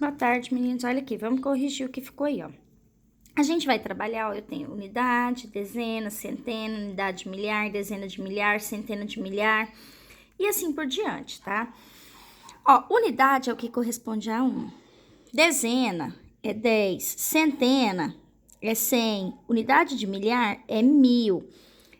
Boa tarde, meninos. Olha aqui, vamos corrigir o que ficou aí, ó. A gente vai trabalhar, ó, eu tenho unidade, dezena, centena, unidade de milhar, dezena de milhar, centena de milhar e assim por diante, tá? Ó, unidade é o que corresponde a 1. Dezena é 10, centena é 100, unidade de milhar é 1000.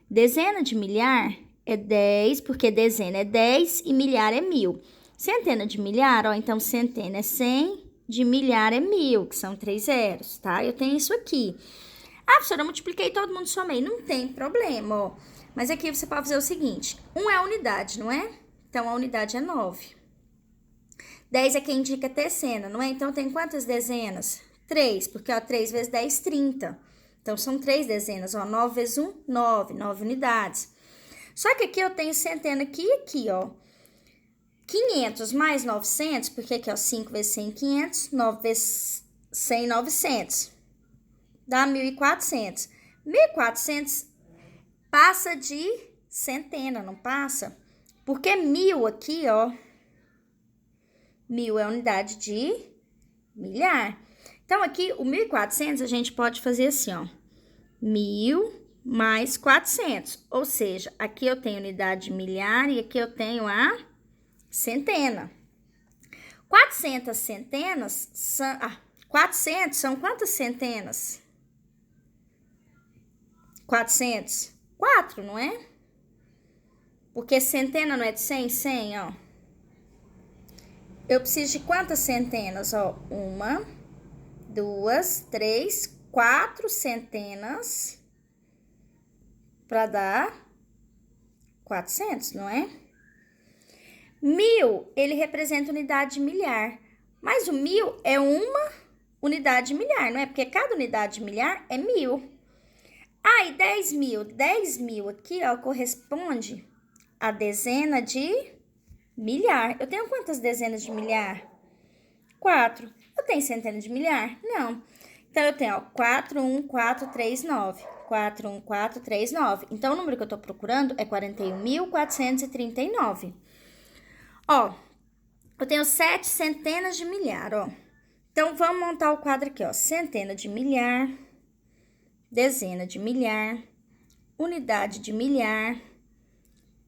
Dezena de milhar é 10, porque dezena é 10 e milhar é 1000. Centena de milhar, ó, então centena é 100, de milhar é 1000, que são 3 zeros, tá? Eu tenho isso aqui. Ah, professora, eu multipliquei todo mundo somei. Não tem problema, ó. Mas aqui você pode fazer o seguinte: 1 é a unidade, não é? Então, a unidade é 9. 10 é quem indica tercena, não é? Então, tem quantas dezenas? 3, porque, ó, 3 vezes 10, 30. Então, são 3 dezenas, ó. 9 vezes 1, 9. 9 unidades. Só que aqui eu tenho centena aqui e aqui, ó. 500 mais 900, porque aqui, ó, 5 vezes 100, 500. 9 vezes 100, 900. Dá 1.400. 1.400 passa de centena, não passa? Porque 1000 aqui, ó. 1000 é unidade de milhar. Então, aqui, o 1.400 a gente pode fazer assim, ó. 1000 mais 400. Ou seja, aqui eu tenho unidade de milhar e aqui eu tenho a centena. 400 centenas são... 400 são quantas centenas? 400? 4, não é? Porque centena não é de 100? 100, ó. Eu preciso de quantas centenas, ó? 1, 2, 3, 4 centenas para dar 400, não é? 1000, ele representa unidade de milhar. Mas o 1000 é uma unidade de milhar, não é? Porque cada unidade de milhar é 1000. Ah, e 10.000. 10.000 aqui, ó, corresponde a dezena de milhar. Eu tenho quantas dezenas de milhar? 4. Eu tenho centena de milhar? Não. Então, eu tenho, ó, 4, 1, 4, 3, 9. 4, 1, 4, 3, 9. Então, o número que eu tô procurando é 41.439. Ó, eu tenho 7 centenas de milhar, ó. Então, vamos montar o quadro aqui, ó. Centena de milhar, dezena de milhar, unidade de milhar,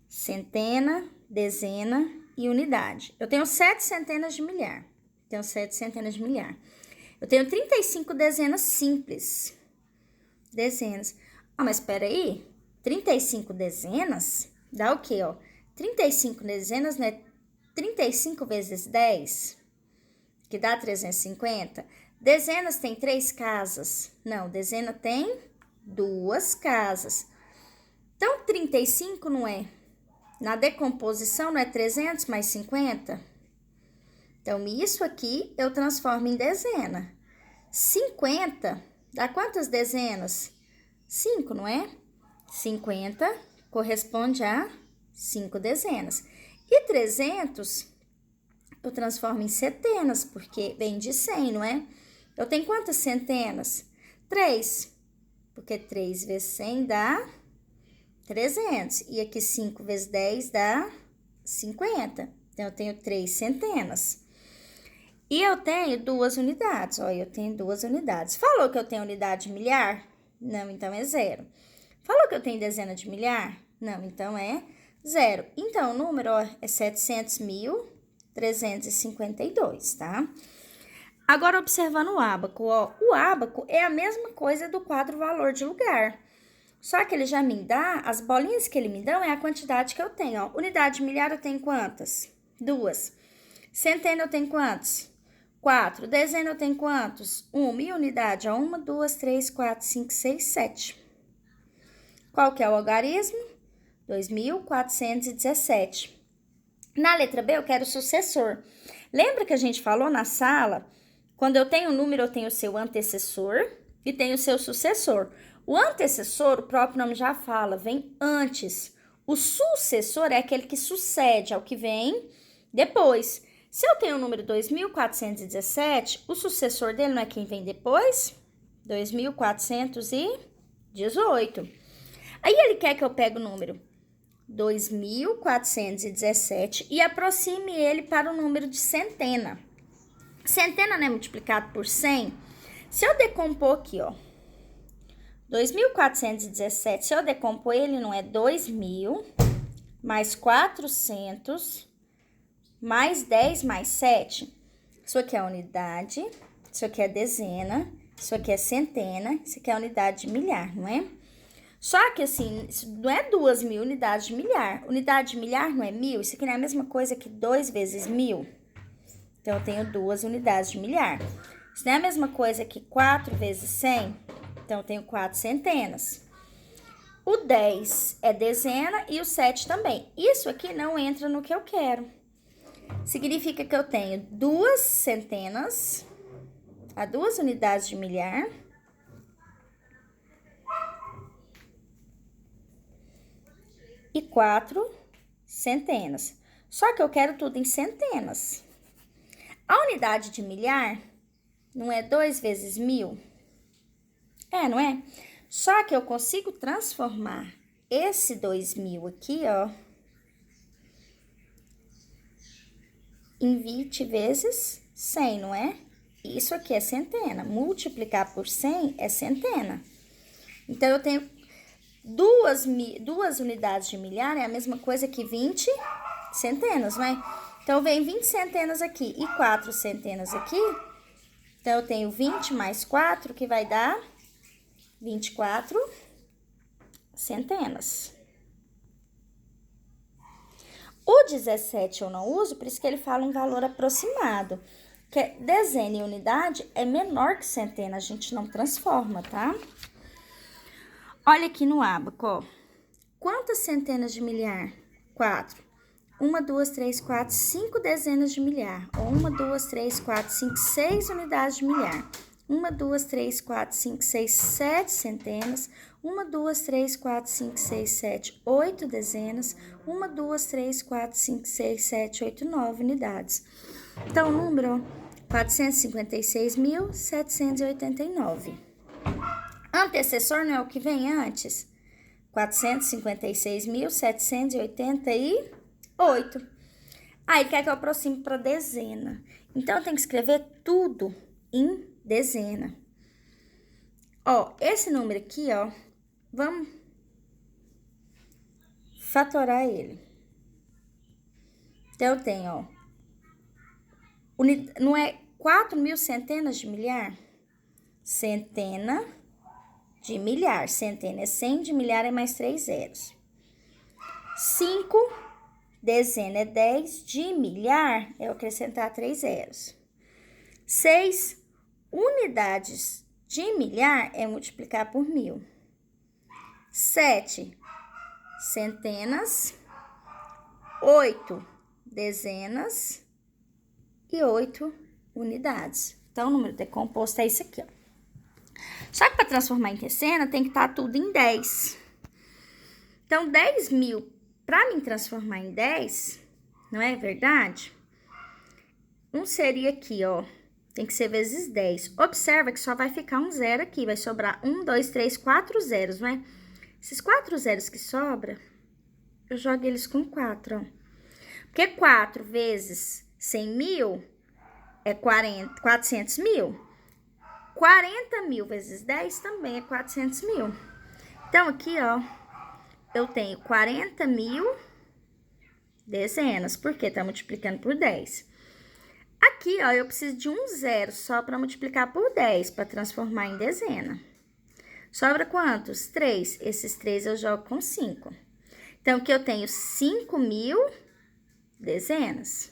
centena, dezena e unidade. Eu tenho 7 centenas de milhar. Tenho 7 centenas de milhar. Eu tenho 35 dezenas simples. Dezenas. Ah, mas espera aí. 35 dezenas dá o quê, ó? 35 dezenas, né? 35 vezes 10, que dá 350. Dezenas tem 3 casas? Não, dezena tem 2 casas. Então, 35 não é? Na decomposição, não é 300 mais 50? Então, isso aqui eu transformo em dezena. 50 dá quantas dezenas? 5, não é? 50 corresponde a 5 dezenas. E 300 eu transformo em centenas, porque vem de 100, não é? Eu tenho quantas centenas? 3, porque 3 vezes 100 dá 300. E aqui 5 vezes 10 dá 50. Então, eu tenho 3 centenas. E eu tenho 2 unidades, ó, eu tenho 2 unidades. Falou que eu tenho unidade de milhar? Não, então é 0. Falou que eu tenho dezena de milhar? Não, então é 0. Então, o número, ó, é 700.352, tá? Agora, observando o ábaco, ó, o ábaco é a mesma coisa do quadro valor de lugar. Só que ele já me dá, as bolinhas que ele me dá é a quantidade que eu tenho, ó. Unidade de milhar eu tenho quantas? 2. Centena eu tenho quantos? 4. Dezena eu tenho quantos? 1. E unidade, ó. 1, 2, 3, 4, 5, 6, 7. Qual que é o algarismo? 2.417. Na letra B, eu quero o sucessor. Lembra que a gente falou na sala? Quando eu tenho um número, eu tenho o seu antecessor e tenho o seu sucessor. O antecessor, o próprio nome já fala, vem antes. O sucessor é aquele que sucede ao que vem depois. Se eu tenho o número 2.417, o sucessor dele não é quem vem depois? 2.418. Aí ele quer que eu pegue o número 2.417 e aproxime ele para o número de centena. Centena não é multiplicado por 100? Se eu decompor aqui, ó, 2.417, se eu decompor ele, não é 2.000 mais 400 mais 10 mais 7. Isso aqui é unidade, isso aqui é dezena, isso aqui é centena, isso aqui é unidade de milhar, não é? Só que assim, não é 2.000 unidades de milhar. Unidade de milhar não é 1.000, isso aqui não é a mesma coisa que 2 vezes 1.000. Então, eu tenho 2 unidades de milhar. Isso não é a mesma coisa que 4 vezes 100. Então, eu tenho 4 centenas. O 10 é dezena e o 7 também. Isso aqui não entra no que eu quero. Significa que eu tenho 2 centenas a 2 unidades de milhar. E 4 centenas. Só que eu quero tudo em centenas. A unidade de milhar não é 2 vezes 1.000? É, não é? Só que eu consigo transformar esse 2.000 aqui, ó, em 20 vezes 100, não é? Isso aqui é centena. Multiplicar por 100 é centena. Então, eu tenho duas unidades de milhar, é a mesma coisa que 20 centenas, não é? Então, vem 20 centenas aqui e 4 centenas aqui. Então, eu tenho 20 mais 4, que vai dar 24 centenas. O 17 eu não uso, por isso que ele fala um valor aproximado. Que dezena e unidade é menor que centena, a gente não transforma, tá? Olha aqui no ábaco, ó. Quantas centenas de milhar? 4. 1, 2, 3, 4, 5 dezenas de milhar. Ou 1, 2, 3, 4, 5, 6 unidades de milhar. 1, 2, 3, 4, 5, 6, 7 centenas. 1, 2, 3, 4, 5, 6, 7, 8 dezenas. 1, 2, 3, 4, 5, 6, 7, 8, 9 unidades. Então, o número 456.789. Antecessor não é o que vem antes? 456.788. Aí, quer que eu aproxime para dezena. Então, eu tenho que escrever tudo em dezena. Ó, esse número aqui, ó, vamos fatorar ele. Então, eu tenho, ó, não é 4.000 centenas de milhar? Centena de milhar. Centena é 100, de milhar é mais 3 zeros. 5, dezena é 10, de milhar é eu acrescentar 3 zeros. 6 unidades de milhar é multiplicar por 1.000. 7 centenas. 8 dezenas. E 8 unidades. Então, o número decomposto é isso aqui, ó. Só que para transformar em dezena, tem que estar tudo em 10. Então, 10.000, para me transformar em 10, não é verdade? Um seria aqui, ó. Tem que ser vezes 10. Observa que só vai ficar um zero aqui. Vai sobrar 1, 2, 3, 4 zeros, não é? Esses 4 zeros que sobram, eu jogo eles com 4, ó. Porque 4 vezes 100.000 é 400.000. 40.000 vezes 10 também é 400.000. Então, aqui, ó, eu tenho 40.000 dezenas, porque tá multiplicando por 10. Aqui, ó, eu preciso de um zero só para multiplicar por 10, para transformar em dezena. Sobra quantos? 3. Esses 3 eu jogo com 5. Então, aqui eu tenho 5.000 dezenas.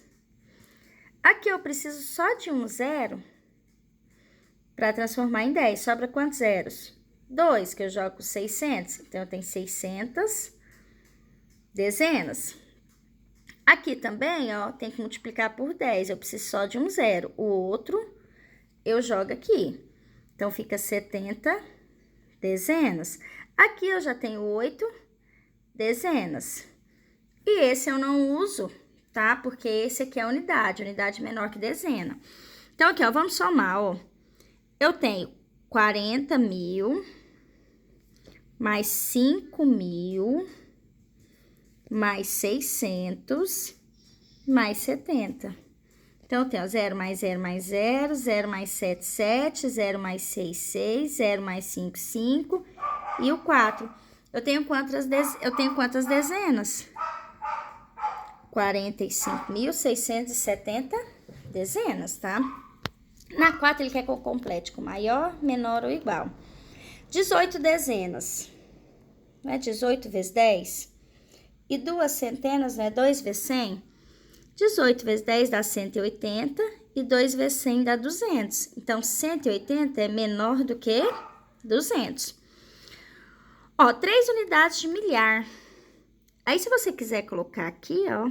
Aqui eu preciso só de um zero para transformar em 10. Sobra quantos zeros? 2, que eu jogo com 600. Então, eu tenho 600 dezenas. Aqui também, ó, tem que multiplicar por 10. Eu preciso só de um zero. O outro, eu jogo aqui. Então, fica 70 dezenas. Aqui, eu já tenho 8 dezenas. E esse eu não uso, tá? Porque esse aqui é a unidade menor que dezena. Então, aqui, ó, vamos somar, ó. Eu tenho 40.000 mais 5.000 mais 600 mais 70. Então, eu tenho 0 mais 0 mais 0, 0 mais 7, 7, 0 mais 6, 6, 0 mais 5, 5 e o 4. Eu tenho quantas dezenas? 45.670 dezenas, tá? Na 4, ele quer que eu complete com maior, menor ou igual. 18 dezenas, não é 18 vezes 10? E 2 centenas, não é 2 vezes 100? 18 vezes 10 dá 180 e 2 vezes 100 dá 200. Então, 180 é menor do que 200. Ó, 3 unidades de milhar. Aí, se você quiser colocar aqui, ó,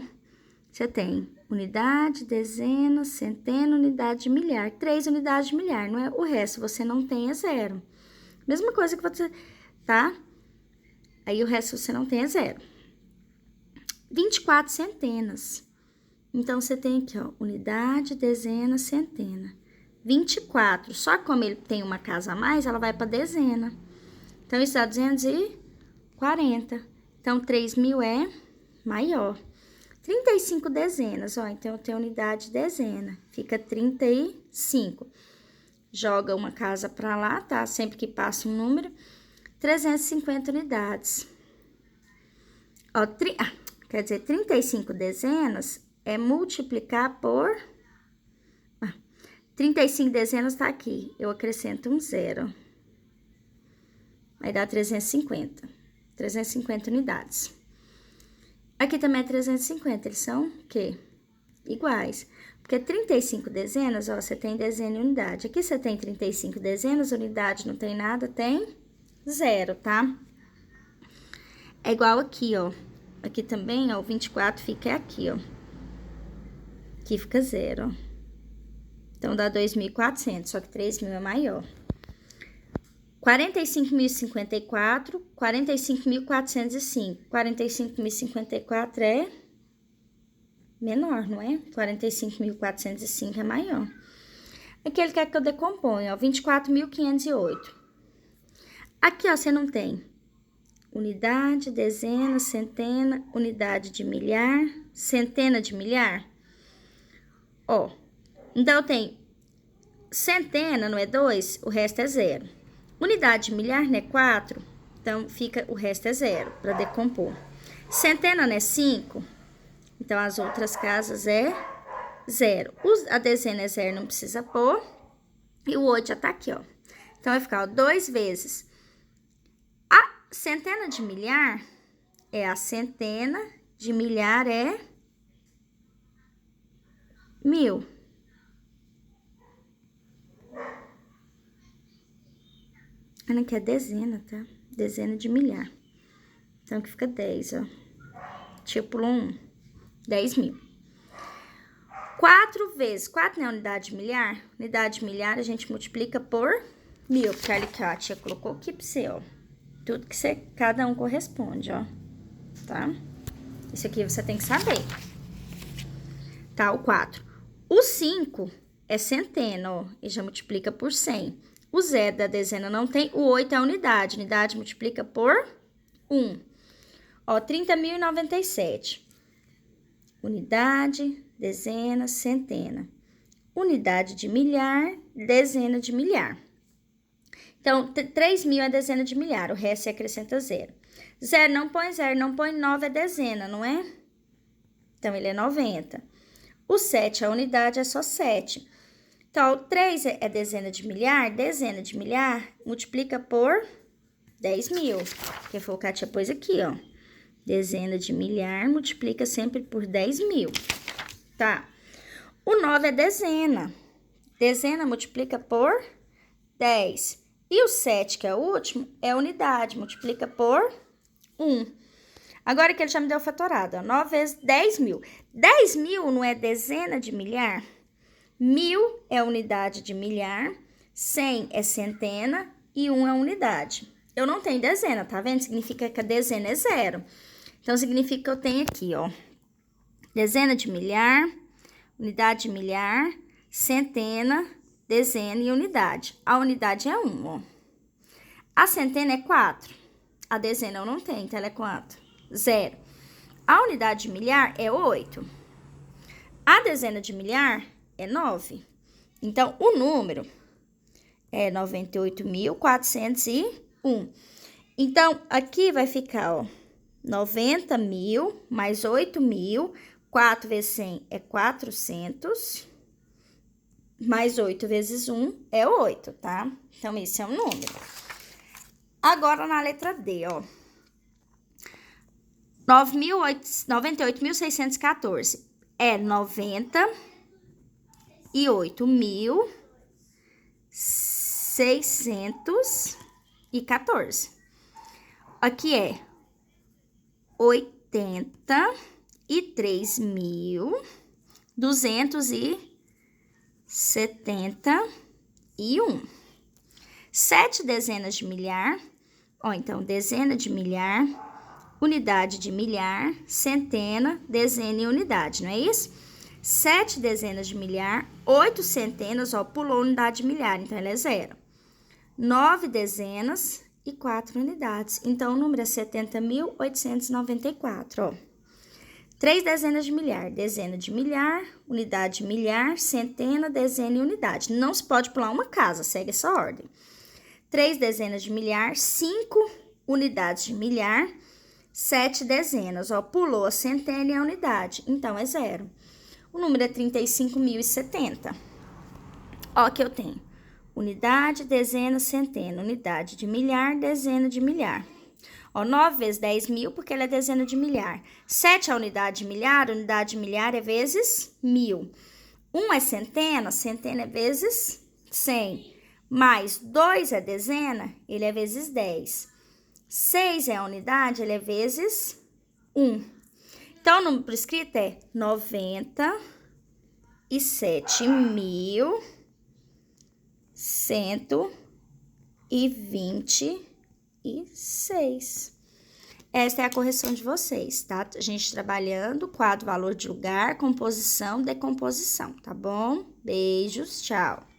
você tem unidade, dezena, centena, unidade de milhar. 3 unidades de milhar, não é? O resto você não tem, é 0. Mesma coisa que você, tá? Aí, o resto você não tem, é 0. 24 centenas. Então, você tem aqui, ó, unidade, dezena, centena. 24. Só que como ele tem uma casa a mais, ela vai para dezena. Então, isso dá 240. Então, 3.000 é maior. 35 dezenas, ó. Então, eu tenho unidade dezena. Fica 35. Joga uma casa para lá, tá? Sempre que passa um número. 350 unidades. Ó, quer dizer, 35 dezenas é multiplicar por... 35 dezenas tá aqui. Eu acrescento um 0. Vai dar 350. 350 unidades. Aqui também é 350. Eles são o quê? Iguais. Porque 35 dezenas, ó, você tem dezena e unidade. Aqui você tem 35 dezenas, unidade não tem nada, tem 0, tá? É igual aqui, ó. Aqui também, ó, o 24 fica aqui, ó. Aqui fica 0, ó. Então, dá 2.400, só que 3.000 é maior. 45.054, 45.405. 45.054 é menor, não é? 45.405 é maior. Aqui ele quer que eu decomponha, ó, 24.508. Aqui, ó, você não tem unidade, dezena, centena, unidade de milhar, centena de milhar. Ó, então eu tenho centena, não é 2, o resto é 0. Unidade de milhar, não é 4, então fica, o resto é 0, para decompor. Centena, não é 5, então as outras casas é 0. A dezena é 0, não precisa pôr. E o 8 já tá aqui, ó. Então, vai ficar, ó, 2 vezes. A centena de milhar é a centena de milhar é 1.000. Aqui é dezena, tá? Dezena de milhar. Então, aqui fica 10, ó. Tipo 1, 10.000. 4 vezes, 4 não é unidade de milhar? Unidade de milhar a gente multiplica por 1.000. Porque olha aqui, ó, a tia colocou aqui pra você, ó. Tudo que você, cada um corresponde, ó. Tá? Isso aqui você tem que saber. Tá, o 4. O 5 é centena, ó. E já multiplica por 100. O 0 da dezena não tem. O 8 é a unidade. Unidade multiplica por 1. Ó, 30.097. Unidade, dezena, centena. Unidade de milhar, dezena de milhar. Então, 3.000 é dezena de milhar. O resto você acrescenta 0. 0 não põe 0, não põe 9 é dezena, não é? Então, ele é 90. O 7, a unidade é só 7. Então, 3 é dezena de milhar multiplica por 10.000. Que foi o que a tia pôs aqui, ó. Dezena de milhar multiplica sempre por 10.000, tá? O 9 é dezena. Dezena multiplica por 10. E o 7, que é o último, é unidade, multiplica por 1. Agora que ele já me deu o fatorado, ó, 9 vezes 10.000. 10.000 não é dezena de milhar? 1.000 é unidade de milhar, 100 é centena e 1 é unidade. Eu não tenho dezena, tá vendo? Significa que a dezena é 0. Então, significa que eu tenho aqui, ó, dezena de milhar, unidade de milhar, centena, dezena e unidade. A unidade é 1, ó. A centena é 4. A dezena eu não tenho, então ela é quanto? 0. A unidade de milhar é 8. A dezena de milhar é 9. Então, o número é 98.401. Então, aqui vai ficar, ó, 90.000 mais 8.000. 4 vezes 100 é 400. Mais 8 vezes 1 é 8, tá? Então, esse é o número. Agora, na letra D, ó. 98.614 é 98.614. Aqui é 83.271. 7 dezenas de milhar. Ó, então, dezena de milhar, unidade de milhar, centena, dezena e unidade, não é isso? 7 dezenas de milhar, 8 centenas, ó, pulou unidade de milhar, então ela é 0. 9 dezenas e 4 unidades. Então, o número é 70.894, ó. 3 dezenas de milhar, dezena de milhar, unidade de milhar, centena, dezena e unidade. Não se pode pular uma casa, segue essa ordem. 3 dezenas de milhar, 5 unidades de milhar, 7 dezenas, ó, pulou a centena e a unidade, então é 0. O número é 35.070. Ó, que eu tenho unidade, dezena, centena, unidade de milhar, dezena de milhar. Ó, 9 vezes 10.000, porque ela é dezena de milhar. 7 é a unidade de milhar é vezes 1.000. 1 é centena, centena é vezes 100. Mais 2 é dezena, ele é vezes 10. 6 é a unidade, ele é vezes 1. Então, o número por escrito é 97.126. Esta é a correção de vocês, tá? A gente trabalhando quadro, valor de lugar, composição, decomposição, tá bom? Beijos, tchau.